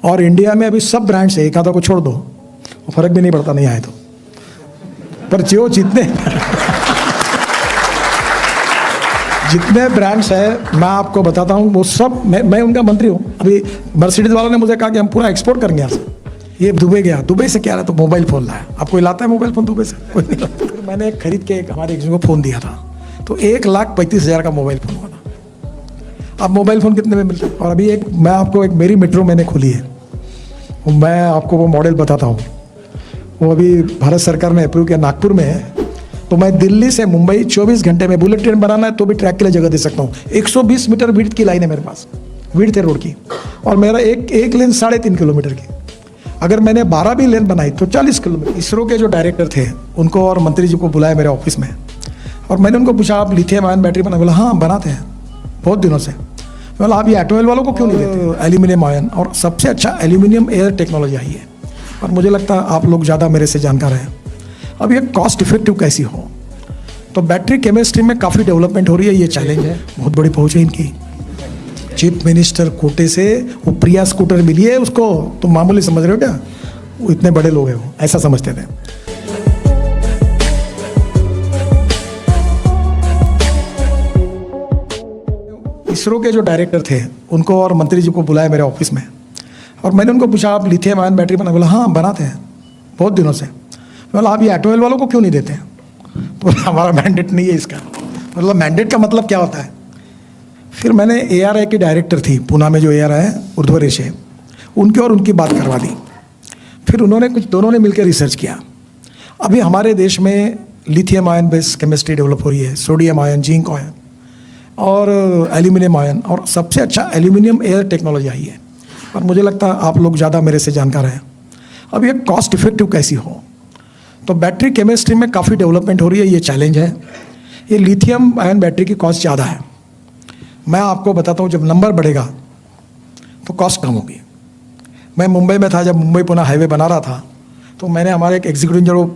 और इंडिया में अभी सब ब्रांड्स है, एक आधा को छोड़ दो, फर्क भी नहीं पड़ता नहीं आए तो। पर जो जितने जितने ब्रांड्स है मैं आपको बताता हूँ, वो सब मैं उनका मंत्री हूँ। अभी मर्सिडीज वालों ने मुझे कहा कि हम पूरा एक्सपोर्ट करेंगे यहाँ से। ये दुबई गया, दुबई से क्या रहा तो मोबाइल फ़ोन लाया। आपको लाता है मोबाइल फ़ोन दुबई से? कोई नहीं लाता। फिर मैंने खरीद के एक हमारे किसी को फ़ोन दिया था, तो 1,35,000 का मोबाइल फ़ोन हुआ था। अब मोबाइल फ़ोन कितने में मिलता है? और अभी एक मैं आपको एक मेरी मेट्रो मैंने खोली है, मैं आपको वो मॉडल बताता हूँ। वो अभी भारत सरकार ने अप्रूव किया, नागपुर में है। तो मैं दिल्ली से मुंबई 24 घंटे में बुलेट ट्रेन बनाना है तो भी ट्रैक के लिए जगह दे सकता हूँ। 120 मीटर विड्थ की लाइन है मेरे पास, विड्थ है रोड की, और मेरा एक लेन 3.5 किलोमीटर की। अगर मैंने 12 भी लेन बनाई तो 40 किलोमीटर। इसरो के जो डायरेक्टर थे उनको और मंत्री जी को बुलाया मेरे ऑफिस में, और मैंने उनको पूछा आप लिथियम आयन बैटरी बना? बोला हाँ बनाते हैं बहुत दिनों से। बोला आप ये एटोमोबाइल वालों को क्यों नहीं देते? एल्यूमिनियम आयन, और सबसे अच्छा एल्यूमिनियम एयर टेक्नोलॉजी आई है, और मुझे लगता है आप लोग ज़्यादा मेरे से जानकार हैं। अब ये कॉस्ट इफेक्टिव कैसी हो, तो बैटरी केमिस्ट्री में काफ़ी डेवलपमेंट हो रही है। ये चैलेंज है, बहुत बड़ी पहुँच है इनकी। चीफ मिनिस्टर कोटे से वो प्रिया स्कूटर मिली है उसको, तुम मामूली समझ रहे हो क्या? वो इतने बड़े लोग हैं, वो ऐसा समझते थे। इसरो के जो डायरेक्टर थे उनको और मंत्री जी को बुलाया मेरे ऑफिस में, और मैंने उनको पूछा आप लिथियम आयन बैटरी बना? बोला हाँ बनाते हैं बहुत दिनों से। बोला आप ये एटोमोबाइल वालों को क्यों नहीं देते? तो हमारा मैंडेट नहीं है इसका। मतलब मैंडेट का मतलब क्या होता है? फिर मैंने ARI की डायरेक्टर थी पूना में, जो ARI है उर्ध्वरेश है, उनके और उनकी बात करवा दी। फिर उन्होंने दोनों ने मिलकर रिसर्च किया। अभी हमारे देश में lithium ion based chemistry develop हो रही है, सोडियम आयन, जिंक आयन और एल्यूमिनियम आयन, और सबसे अच्छा एल्यूमिनियम एयर टेक्नोलॉजी आई है। और मुझे लगता है आप लोग ज़्यादा मेरे से जानकार हैं। अब ये कॉस्ट इफेक्टिव कैसी हो, तो बैटरी केमिस्ट्री में काफ़ी डेवलपमेंट हो रही है। ये चैलेंज है। ये लिथियम आयन बैटरी की कॉस्ट ज़्यादा है। मैं आपको बताता हूँ, जब नंबर बढ़ेगा तो कॉस्ट कम होगी। मैं मुंबई में था, जब मुंबई पुणे हाईवे बना रहा था, तो मैंने हमारे एक एग्जीक्यूटिव इंजीनियर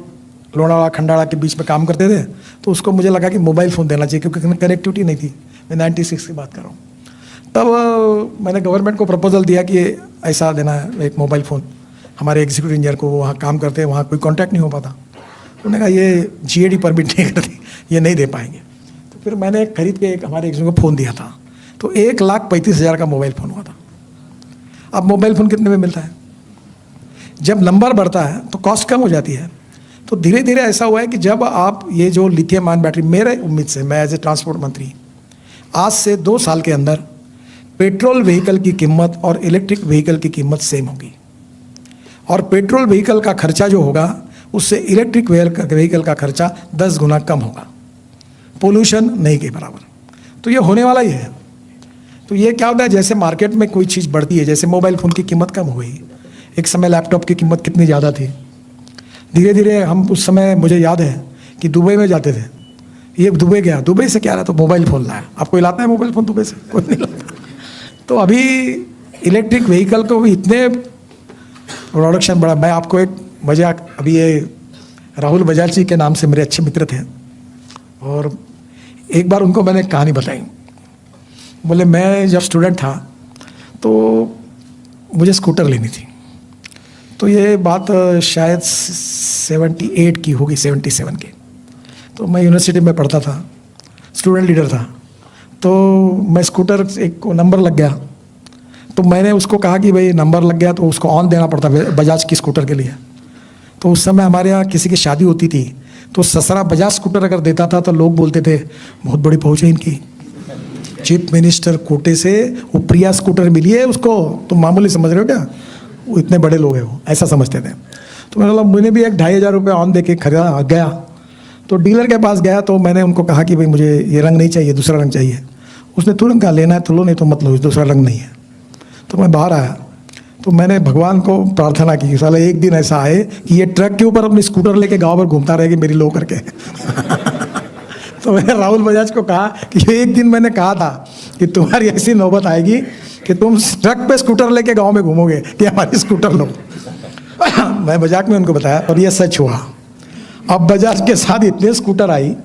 लोनावाला खंडाला के बीच में काम करते थे, तो उसको मुझे लगा कि मोबाइल फ़ोन देना चाहिए, क्योंकि कनेक्टिविटी नहीं थी। मैं 96 की बात कर रहा हूँ। तब मैंने गवर्नमेंट को प्रपोजल दिया कि ऐसा देना है एक मोबाइल फ़ोन हमारे एग्जीक्यूटिव इंजीनियर को, वो वहाँ काम करते हैं, वहाँ कोई कॉन्टैक्ट नहीं हो पाता। उन्होंने कहा ये GAD परमिट नहीं करती, ये नहीं दे पाएंगे। तो फिर मैंने खरीद के एक हमारे एग्जीक्यूटिव को फ़ोन दिया था, तो 1,35,000 का मोबाइल फ़ोन हुआ था। अब मोबाइल फ़ोन कितने में मिलता है? जब नंबर बढ़ता है तो कॉस्ट कम हो जाती है। तो धीरे धीरे ऐसा हुआ है कि जब आप ये जो लिथियम आयन बैटरी, मेरे उम्मीद से, मैं एज ए ट्रांसपोर्ट मंत्री, आज से 2 साल के अंदर पेट्रोल व्हीकल की कीमत और इलेक्ट्रिक व्हीकल की कीमत सेम होगी, और पेट्रोल व्हीकल का खर्चा जो होगा उससे इलेक्ट्रिक व्हीकल का खर्चा 10 गुना कम होगा, पोल्यूशन नहीं के बराबर। तो ये होने वाला ही है। तो ये क्या होता है, जैसे मार्केट में कोई चीज़ बढ़ती है, जैसे मोबाइल फ़ोन की कीमत कम हो गई, एक समय लैपटॉप की कीमत कितनी ज़्यादा थी, धीरे धीरे हम उस समय, मुझे याद है कि दुबई में जाते थे। ये दुबई गया, दुबई से क्या रहा तो मोबाइल फ़ोन लाया। आपको लाता है मोबाइल फ़ोन दुबई से? कोई नहीं लाता। तो अभी इलेक्ट्रिक व्हीकल को भी इतने प्रोडक्शन बढ़ा। मैं आपको एक मजाक, अभी ये राहुल बजाज जी के नाम से मेरे अच्छे मित्र थे, और एक बार उनको मैंने कहानी बताई। बोले मैं जब स्टूडेंट था तो मुझे स्कूटर लेनी थी। तो ये बात शायद 78 की होगी, 77 की। तो मैं यूनिवर्सिटी में पढ़ता था, स्टूडेंट लीडर था। तो मैं स्कूटर, एक को नंबर लग गया, तो मैंने उसको कहा कि भाई नंबर लग गया तो उसको ऑन देना पड़ता बजाज की स्कूटर के लिए। तो उस समय हमारे यहाँ किसी की शादी होती थी, तो ससरा बजाज स्कूटर अगर देता था तो लोग बोलते थे बहुत बड़ी पहुँच है इनकी। चीफ मिनिस्टर कोटे से वो प्रिया स्कूटर मिली है उसको, तुम मामूली समझ रहे हो क्या? वो इतने बड़े लोग हैं, वो ऐसा समझते थे। तो मैंने भी एक 2,500 रुपये ऑन दे के खरीदा गया। तो डीलर के पास गया, तो मैंने उनको कहा कि भाई मुझे ये रंग नहीं चाहिए, दूसरा रंग चाहिए। उसने तुरंत कहा लेना है तो लो, नहीं तो मत लो, दूसरा रंग नहीं है। तो मैं बाहर आया, तो मैंने भगवान को प्रार्थना की, साला एक दिन ऐसा आए कि ये ट्रक के ऊपर अपनी स्कूटर लेके गाँव भर घूमता रहेगी मेरी लो करके। तो मैंने राहुल बजाज को कहा कि एक दिन मैंने कहा था कि तुम्हारी ऐसी नौबत आएगी कि तुम ट्रक पे स्कूटर लेके गांव में घूमोगे कि हमारी स्कूटर लो। मैं मजाक में उनको बताया, और ये सच हुआ। अब बजाज के साथ इतने स्कूटर आई,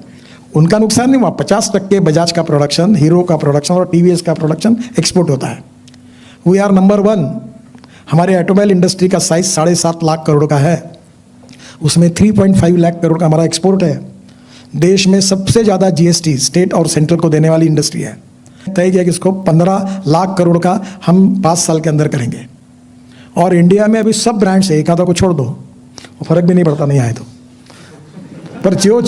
उनका नुकसान नहीं हुआ। 50% बजाज का प्रोडक्शन, हीरो का प्रोडक्शन और TVS का प्रोडक्शन एक्सपोर्ट होता है। We are number 1। हमारे ऑटोमोबाइल इंडस्ट्री का साइज 7.5 लाख करोड़ का है, उसमें 3.5 लाख करोड़ का हमारा एक्सपोर्ट है। देश में सबसे ज़्यादा जीएसटी स्टेट और सेंट्रल को देने वाली इंडस्ट्री है। तय किया कि इसको 15 लाख करोड़ का हम 5 साल के अंदर करेंगे। और इंडिया में अभी सब ब्रांड्स है, एक आधा को छोड़ दो, फर्क भी नहीं पड़ता नहीं आए तो, पर जो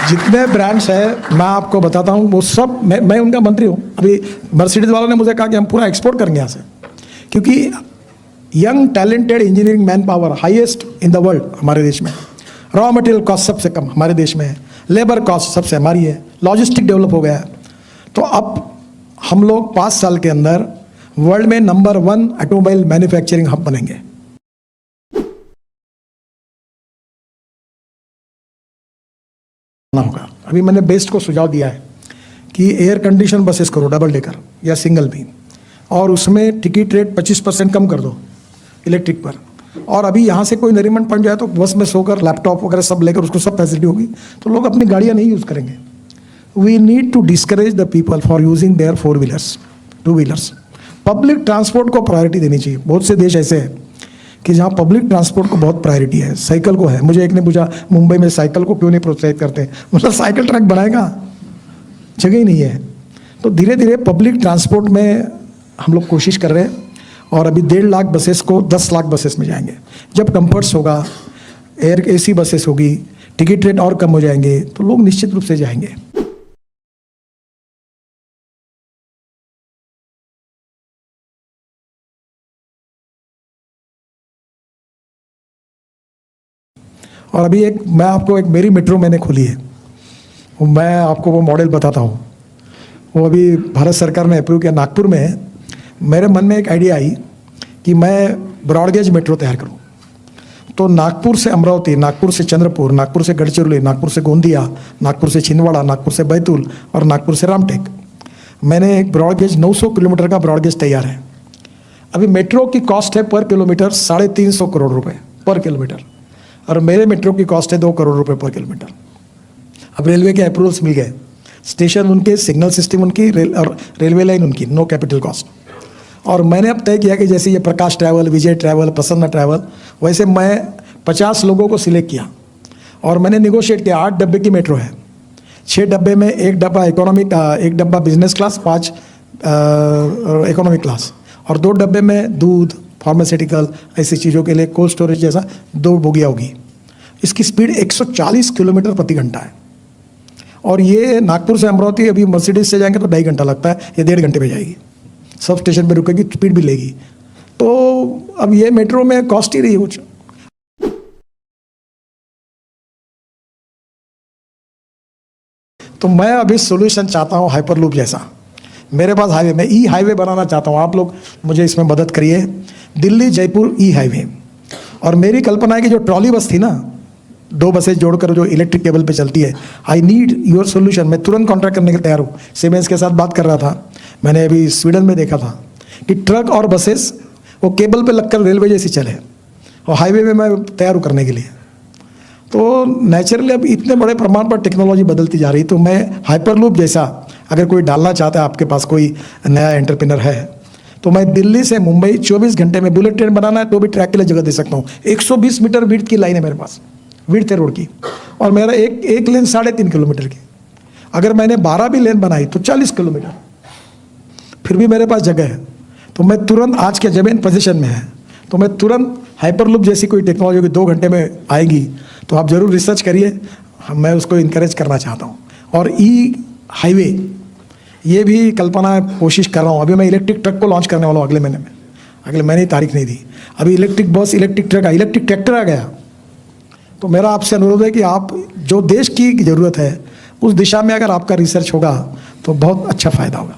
जितने ब्रांड्स है मैं आपको बताता हूँ, वो सब मैं उनका मंत्री हूँ। अभी मर्सिडीज वालों ने मुझे कहा कि हम पूरा एक्सपोर्ट करेंगे यहाँ से, क्योंकि young talented engineering man power highest in the world हमारे देश में, रॉ मटेरियल कॉस्ट सबसे कम हमारे देश में है, लेबर कॉस्ट सबसे हमारी है, लॉजिस्टिक डेवलप हो गया है। तो अब हम लोग 5 साल के अंदर वर्ल्ड में नंबर 1 ऑटोमोबाइल मैन्युफैक्चरिंग हब बनेंगे। होगा अभी मैंने बेस्ट को सुझाव दिया है कि एयर कंडीशन बसेस करो, डबल डेकर या सिंगल भी, और उसमें टिकट रेट 25% कम कर दो इलेक्ट्रिक पर। और अभी यहाँ से कोई नरीमन पड़ जाए तो बस में सोकर लैपटॉप वगैरह सब लेकर उसको सब फैसिलिटी होगी, तो लोग अपनी गाड़ियाँ नहीं यूज़ करेंगे। We need to discourage the people for using their 4 wheelers 2 wheelers. Public transport को प्रायोरिटी देनी चाहिए। बहुत से देश ऐसे हैं कि जहाँ पब्लिक ट्रांसपोर्ट को बहुत प्रायोरिटी है, साइकिल को है। मुझे एक ने पूछा मुंबई में साइकिल को क्यों नहीं प्रोत्साहित करते, मतलब साइकिल ट्रैक बनाएगा, जगह ही नहीं है। तो धीरे धीरे पब्लिक ट्रांसपोर्ट में हम लोग कोशिश कर रहे हैं, और अभी 1.5 लाख बसेस को 10 लाख बसेस में जाएंगे। जब कंफर्ट्स होगा, एयर AC बसेस होगी, टिकट रेट और कम हो जाएंगे, तो लोग निश्चित रूप से जाएंगे। और अभी मैं आपको एक मेरी मेट्रो मैंने खोली है, मैं आपको वो मॉडल बताता हूँ। वो अभी भारत सरकार ने अप्रूव किया, नागपुर में है। मेरे मन में एक आइडिया आई कि मैं ब्रॉडगेज मेट्रो तैयार करूँ। तो नागपुर से अमरावती, नागपुर से चंद्रपुर, नागपुर से गढ़चिरौली, नागपुर से गोंदिया, नागपुर से छिंदवाड़ा, नागपुर से बैतूल और नागपुर से रामटेक, मैंने एक ब्रॉडगेज 900 किलोमीटर का ब्रॉडगेज तैयार है। अभी मेट्रो की कॉस्ट है पर किलोमीटर 350 करोड़ रुपये पर किलोमीटर, और मेरे मेट्रो की कॉस्ट है 2 करोड़ रुपये पर किलोमीटर। अब रेलवे के अप्रूवल्स मिल गए, स्टेशन उनके, सिग्नल सिस्टम उनकी, और रेलवे लाइन उनकी, नो कैपिटल कॉस्ट। और मैंने अब तय किया कि जैसे ये प्रकाश ट्रैवल, विजय ट्रैवल, प्रसन्ना ट्रैवल, वैसे मैं 50 लोगों को सिलेक्ट किया और मैंने निगोशिएट किया। 8 डब्बे की मेट्रो है, 6 डब्बे में 1 डब्बा इकोनॉमिक, 1 डब्बा बिजनेस क्लास, 5 इकोनॉमिक क्लास, और 2 डब्बे में दूध, फार्मास्यूटिकल, ऐसी चीज़ों के लिए कोल्ड स्टोरेज जैसा 2 बोगियाँ होगी। इसकी स्पीड 140 किलोमीटर प्रति घंटा है। और ये नागपुर से अमरावती अभी मर्सिडीज से जाएंगे तो 2.5 घंटा लगता है, ये 1.5 घंटे में जाएगी, सब स्टेशन पे रुकेगी, स्पीड भी लेगी। तो अब ये मेट्रो में कॉस्ट ही रही है कुछ। तो मैं अभी सोल्यूशन चाहता हूँ हाइपरलूप जैसा। मेरे पास हाईवे, मैं ई हाईवे बनाना चाहता हूँ, आप लोग मुझे इसमें मदद करिए। दिल्ली जयपुर ई हाईवे। और मेरी कल्पना है कि जो ट्रॉली बस थी ना, 2 बसें जोड़कर जो इलेक्ट्रिक केबल पे चलती है, आई नीड योर सोल्यूशन। मैं तुरंत कॉन्ट्रैक्ट करने के तैयार हूँ। सीमेंस के साथ बात कर रहा था, मैंने अभी स्वीडन में देखा था कि ट्रक और बसेस वो केबल पे लगकर रेलवे जैसी चले, और हाईवे में मैं तैयार हूँ करने के लिए। तो नेचुरली अब इतने बड़े प्रमाण पर टेक्नोलॉजी बदलती जा रही, तो मैं हाइपरलूप जैसा अगर कोई डालना चाहता है, आपके पास कोई नया एंटरप्रेन्योर है, तो मैं दिल्ली से मुंबई 24 घंटे में, बुलेट ट्रेन बनाना है तो भी ट्रैक के लिए जगह दे सकता हूँ। 120 मीटर विड्थ की लाइन है मेरे पास, विड्थ है रोड की, और मेरा एक लेन 3.5 किलोमीटर की। अगर मैंने 12 भी लेन बनाई तो 40 किलोमीटर, फिर भी मेरे पास जगह है। तो मैं तुरंत, आज के जमीन पोजीशन में है, तो मैं तुरंत हाइपरलूप जैसी कोई टेक्नोलॉजी की 2 घंटे में आएगी, तो आप ज़रूर रिसर्च करिए, मैं उसको इनकरेज करना चाहता हूँ। और ई हाईवे, ये भी कल्पना कोशिश कर रहा हूँ। अभी मैं इलेक्ट्रिक ट्रक को लॉन्च करने वाला हूँ अगले महीने में, अगले महीने ही तारीख नहीं दी। अभी electric bus, electric truck, electric tractor आ गया। तो मेरा आपसे अनुरोध है कि आप जो देश की ज़रूरत है उस दिशा में अगर आपका रिसर्च होगा तो बहुत अच्छा फ़ायदा होगा।